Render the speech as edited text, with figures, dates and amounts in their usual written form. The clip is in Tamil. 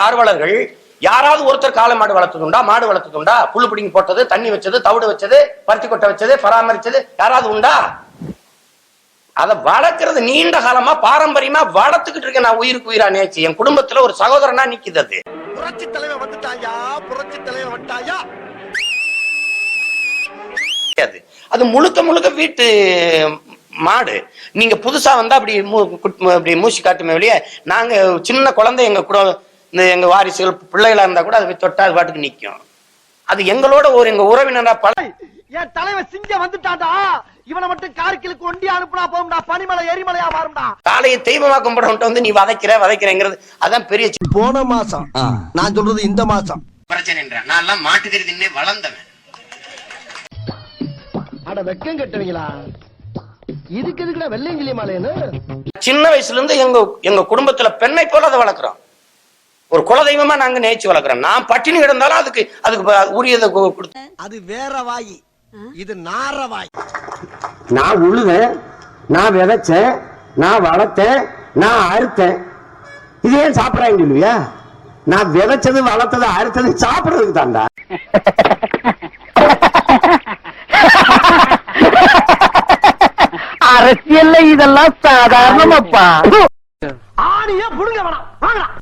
ஆர்வலர்கள் யாராவது ஒருத்தர் காளை மாடு வளர்த்ததுண்டா, மாடு வளர்த்ததுண்டா, புல்லு பிடிங்கி போட்டது, தண்ணி வச்சது, தவிடு வச்சது, பருத்தி கொட்டை வச்சது, பராமரிச்சது யாராவது உண்டா? அதை வளர்க்கறது நீண்ட காலமா பாரம்பரியமா வளர்த்துக்கிட்டு இருக்கேன். நான் உயிருக்கு உயிரா நேச்சு என் குடும்பத்துல ஒரு சகோதரனா நிக்குது. அது புரட்சி தலைவர் வந்துட்டாயா, புரட்சி தலைவர் வந்துட்டாயா. அது முழுக்க முழுக்க வீட்டு மாடு. நீங்க புதுசா வந்தா அப்படி மூசி காட்டுமே வெளியே. நாங்க சின்ன குழந்தை எங்க கூட எங்க வாரிசுகள் பிள்ளைகளா இருந்தா கூட அதை தொட்டா அது பாட்டுக்கு நிக்கும். அது எங்களோட எங்க உறவினரா என் தலைவர் சிங்கம் வந்துட்டாடா. இவனை மட்டும் கார்கிலுக்கு ஒண்டி அனுப்புனா போகும்டா, பனிமலை எரிமலையா வரும்டா. காளையை தெய்வமா கும்பிட வந்து நீ வதைக்கிறேங்கிறது அதான் பெரிய. போன மாசம் நான் சொல்றது இந்த மாசம் பிரச்சனை. நான் எல்லாம் மாட்டுக்கறி தின்னே வளர்ந்தவன். அட வெக்கம் கட்டுவீங்களா? இதுக்கு எதுக்குடா வெள்ளையங்கிலி மாலைன்னு? சின்ன வயசுல இருந்து எங்க குடும்பத்துல பெண்ணை போல அதை வளர்க்குறோம். ஒரு குலதெய்வமா நாங்க நேச்சு வளர்க்குறோம். நான் பட்டினி கிடந்தாலும் அதுக்கு உரியதை கொடுத்து. அது வேற வாய், இது நார வாய். நான் உழுவேன், நான் விதைச்சேன், நான் வளர்த்தேன், நான் அறுத்தேன். இது ஏன் சாப்பிடாங்க இல்லையா? நான் விதைச்சது, வளர்த்தது, அறுத்தது சாப்பிடுறதுக்கு தாண்டா. அரசியல்ல இதெல்லாம் சாதாரணமாப்பா. ஆணியே புடுங்க வேணாம்.